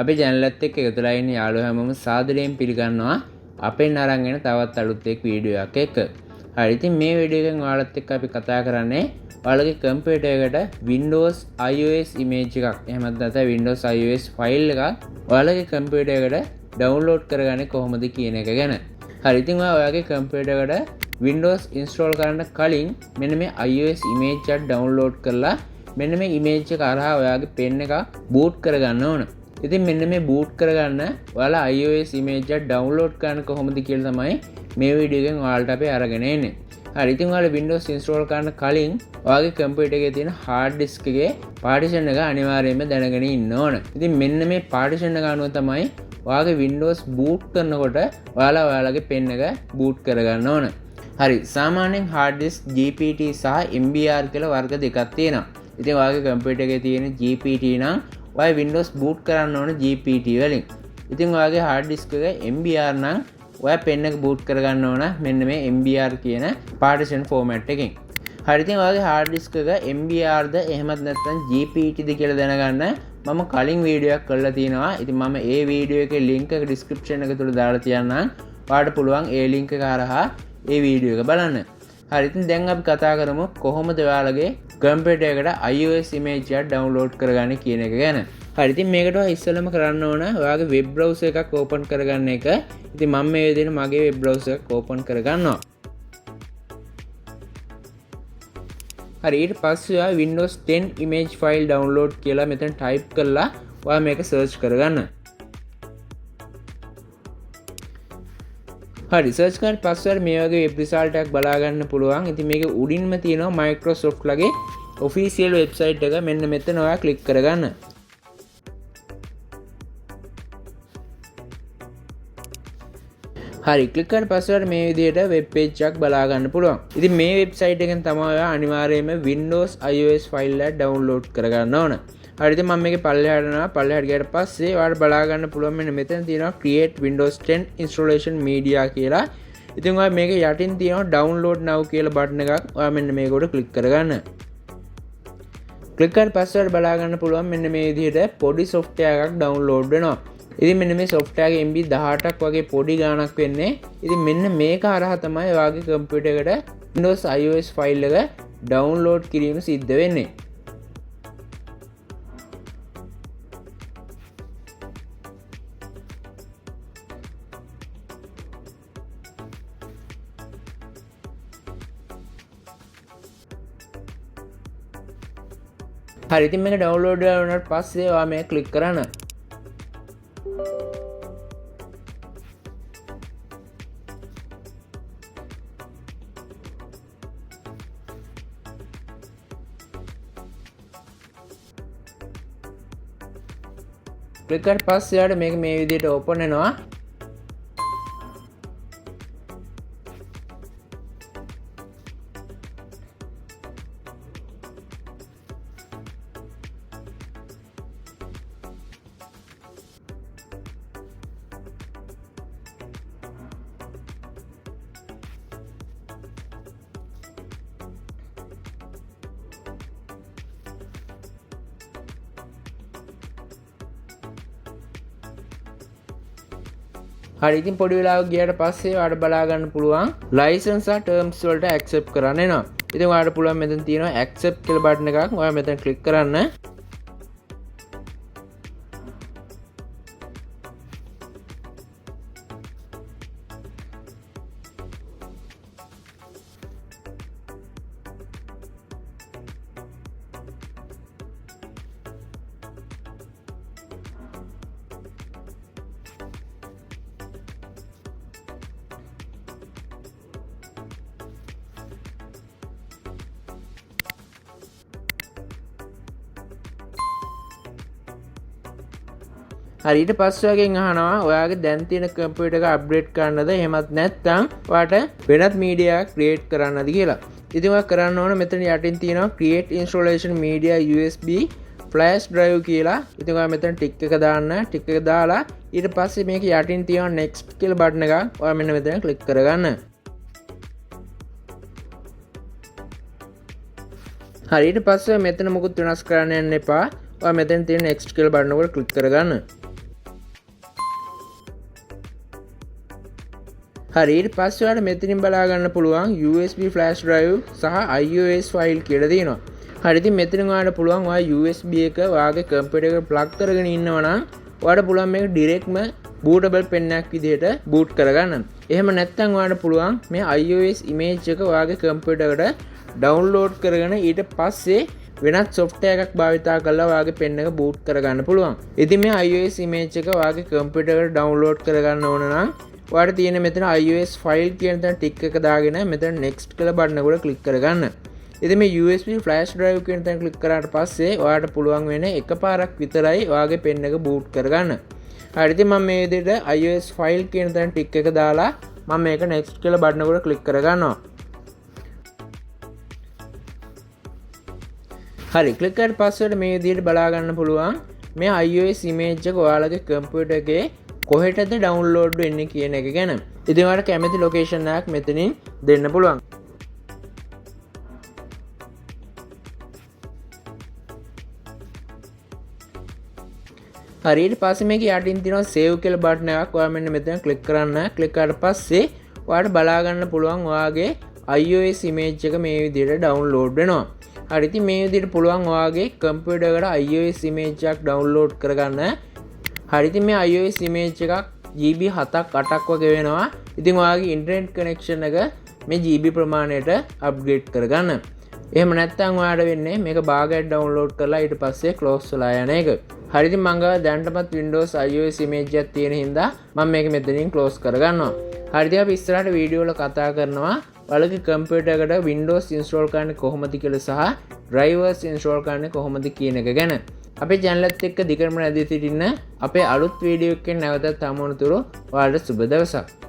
අපේ channel එකත් එක්ක එකතුලා ඉන්න යාළුවෝ හැමෝම සාදරයෙන් පිළිගන්නවා අපෙන් අරන් එන තවත් අලුත් එක් වීඩියෝ එකක් එක්ක. හරි ඉතින් මේ වීඩියෝ එකෙන් ඔයාලත් එක්ක අපි කතා කරන්නේ ඔයාලගේ කම්පියුටර් එකට Windows iOS image එකක් එහෙමත් නැත්නම් Windows iOS file එකක් ඔයාලගේ කම්පියුටර් එකට download කරගන්නේ කොහොමද කියන එක ගැන. හරි ඉතින් ඔයාලගේ කම්පියුටර් එකට Windows install කරන්න කලින් මෙන්න මේ iOS image එක download කරලා මෙන්න මේ image එක අරහා ඔයාගේ pen එක boot කරගන්න ඕන. ඉතින් මෙන්න මේ boot කරගන්න ඔයාලා iOS image එක download කරන්න කොහොමද කියලා තමයි මේ වීඩියෝ එකෙන් ඔයාලට අපි අරගෙන එන්නේ. හරි ඉතින් ඔයාලා Windows install කරන්න කලින් ඔයාගේ කම්පියුටර් එකේ තියෙන hard disk එකේ partition එක අනිවාර්යයෙන්ම දැනගෙන ඉන්න ඕන. ඉතින් මෙන්න මේ partition එක අනුව තමයි ඔයාගේ Windows boot කරනකොට ඔයාලා ඔයාලගේ pen එක boot කරගන්න ඕන. හරි සාමාන්‍යයෙන් hard disk GPT සහ MBR කියලා වර්ග දෙකක් තියෙනවා. ඉතින් ඔයාගේ කම්පියුටර් එකේ තියෙන GPT නම් ඔයා Windows boot කරන්න ඕන GPT වලින්. ඉතින් ඔයාගේ hard disk එක MBR නම් ඔයා pen එක boot කරගන්න ඕන මෙන්න මේ MBR කියන partition format එකෙන්. හරි ඉතින් ඔයාගේ hard disk එක MBR ද එහෙමත් නැත්නම් GPT ද කියලා දැනගන්න මම කලින් වීඩියෝ එකක් කරලා තියෙනවා. ඉතින් මම ඒ වීඩියෝ එකේ link එක description එක තුල දාලා තියන්නම්. ඔයාලට පුළුවන් ඒ link එක හරහා ඒ වීඩියෝ එක බලන්න. හරි ඉතින් දැන් අපි කතා කරමු කොහොමද ඔයාලගේ කම්පියුටර් එකට iOS image එක download කරගන්නේ කියන එක ගැන. හරි ඉතින් මේකට ඉස්සෙල්ලාම කරන්න ඕන ඔයාගේ web browser එකක් open කරගන්න එක. ඉතින් මම මේ විදිහට මගේ web browser එක open කරගන්නවා. හරි ඊට පස්සේ ඔයා Windows 10 image file download කියලා මෙතන type කරලා ඔයා මේක search කරගන්න. හරි search කරලා පස්සේ මේ වගේ web result එකක් බලා ගන්න පුළුවන්. ඉතින් මේකේ උඩින්ම තියෙනවා Microsoft ලගේ official website එක. මෙන්න මෙතන ඔයා click කරගන්න. හරි click කරලා පස්සේ මේ විදිහට web page එකක් බලා ගන්න පුළුවන්. ඉතින් මේ website එකෙන් තමයි ඔයා අනිවාර්යයෙන්ම Windows iOS file එක download කරගන්න ඕන. හරි ඉතින් මම මේකේ පල්ලෙහාට යනවා. පල්ලෙහාට ගියාට පස්සේ ඔයාලට බලා ගන්න පුළුවන් මෙන්න මෙතන තියෙනවා create Windows 10 installation media කියලා. ඉතින් ඔයා මේකේ යටින් තියෙනවා download now කියලා button එකක්. ඔයා මෙන්න මේක උඩ click කරගන්න. click කරලා පස්සේ බලා ගන්න පුළුවන් මෙන්න මේ විදිහට පොඩි software එකක් download වෙනවා. ඉතින් මෙන්න මේ software එකේ MB 18ක් වගේ පොඩි ගාණක් වෙන්නේ. ඉතින් මෙන්න මේක හරහා තමයි ඔයාගේ කම්පියුටර් එකට Windows iOS file එක download කිරීම සිද්ධ වෙන්නේ. හරි ඉතින් මේක download වුණාට පස්සේ ඔයා මේක click කරන්න. click කරලා පස්සේ යාට මේක මේ විදිහට open වෙනවා. හරි ඉතින් පොඩි වෙලාවක් ගියාට පස්සේ ඔයාලට බලා ගන්න පුළුවන් license and terms වලට accept කරන්න එනවා. ඉතින් ඔයාලට පුළුවන් මෙතන තියෙනවා accept කියලා බටන් එකක්. ඔයා මෙතන click කරන්න. හරි ඊට පස්සේ වගේ අහනවා ඔයාගේ දැන් තියෙන කම්පියුටර් එක අප්ඩේට් කරන්නද එහෙමත් නැත්නම් ඔයාලට වෙනත් මීඩියා එකක් ක්‍රියේට් කරන්නද කියලා. ඉතින් ඔයා කරන්න ඕන මෙතන යටින් තියෙනවා create installation media USB flash drive කියලා. ඉතින් ඔයා මෙතන ටික් එක දාන්න. ටික් එක දාලා ඊට පස්සේ මේක යටින් තියෙනවා next කියලා බටන් එකක්. ඔයා මෙන්න මෙතන ක්ලික් කරගන්න. හරි ඊට පස්සේ මෙතන මොකුත් වෙනස් කරන්න යන්න එපා. ඔයා මෙතන තියෙන next කියලා බටන් එකට ක්ලික් කරගන්න. හරි ඊට පස්සේ ඔයාලට මෙතනින් බලා ගන්න පුළුවන් USB flash drive සහ iOS file කියලා තියෙනවා. හරි ඉතින් මෙතනින් ඔයාලට පුළුවන් ඔයා USB එක ඔයාගේ කම්පියුටර් එකට plug කරගෙන ඉන්නවා නම් ඔයාලට පුළුවන් මේක ඩිරෙක්ට්ම bootable pen එකක් විදිහට boot කරගන්න. එහෙම නැත්නම් ඔයාලට පුළුවන් මේ iOS image එක ඔයාගේ කම්පියුටර් එකට download කරගෙන ඊට පස්සේ වෙනත් software එකක් භාවිතා කරලා ඔයාගේ pen එක boot කරගන්න පුළුවන්. ඉතින් මේ iOS image එක ඔයාගේ කම්පියුටර් එකට download කරගන්න ඕන නම් ඔයාලට තියෙන මෙතන iOS file කියන තැන ටික් එක දාගෙන මෙතන next කියලා බටන් එක උඩ click කරගන්න. ඉතින් මේ USB flash drive කියන තැන click කරාට පස්සේ ඔයාලට පුළුවන් වෙන්නේ එකපාරක් විතරයි ඔයාගේ pen එක boot කරගන්න. හරි ඉතින් මම මේ විදිහට iOS file කියන තැන ටික් එක දාලා මම මේක next කියලා බටන් එක උඩ click කරගන්නවා. හරි click කරලා පස්සේ මේ විදිහට බලා ගන්න පුළුවන් මේ iOS image එක ඔයාලගේ කම්පියුටර් එකේ කොහෙටද download වෙන්නේ කියන එක ගැන. ඉතින් ඔයාලට කැමති location එකක් මෙතනින් දෙන්න පුළුවන්. හරි ඊට පස්සේ මේක යටින් තියෙනවා save කියලා බටන් එකක්. ඔයා මෙන්න මෙතන click කරන්න. click කරාට පස්සේ ඔයාලට බලා ගන්න පුළුවන් ඔයාගේ iOS image එක මේ විදිහට download වෙනවා. හරි ඉතින් මේ විදිහට පුළුවන් ඔයාගේ කම්පියුටර් එකට iOS image එකක් download කරගන්න. හරි ඉතින් මේ iOS image එකක් GB 7ක් 8ක් වගේ වෙනවා. ඉතින් ඔයාගේ ඉන්ටර්නෙට් කනෙක්ෂන් එක මේ GB ප්‍රමාණයට අප්ග්‍රේඩ් කරගන්න. එහෙම නැත්නම් ඔයාලට වෙන්නේ මේක භාගයක් download කරලා ඊට පස්සේ close වෙලා යන එක. හරි ඉතින් මම ගාව දැනටමත් Windows iOS image එකක් තියෙන හින්දා මම මේක මෙතනින් close කරගන්නවා. හරි ඉතින් අපි ඉස්සරහට වීඩියෝ වල කතා කරනවා ඔයාලගේ කම්පියුටර් එකට Windows install කරන්නේ කොහොමද කියලා සහ drivers install කරන්නේ කොහොමද කියන එක ගැන. අපේ channel එකත් එක්ක දිගටම රැඳී සිටින්න අපේ අලුත් වීඩියෝ එකකින් නැවතත් හමු වනතුරු ඔයාලට සුබ දවසක්.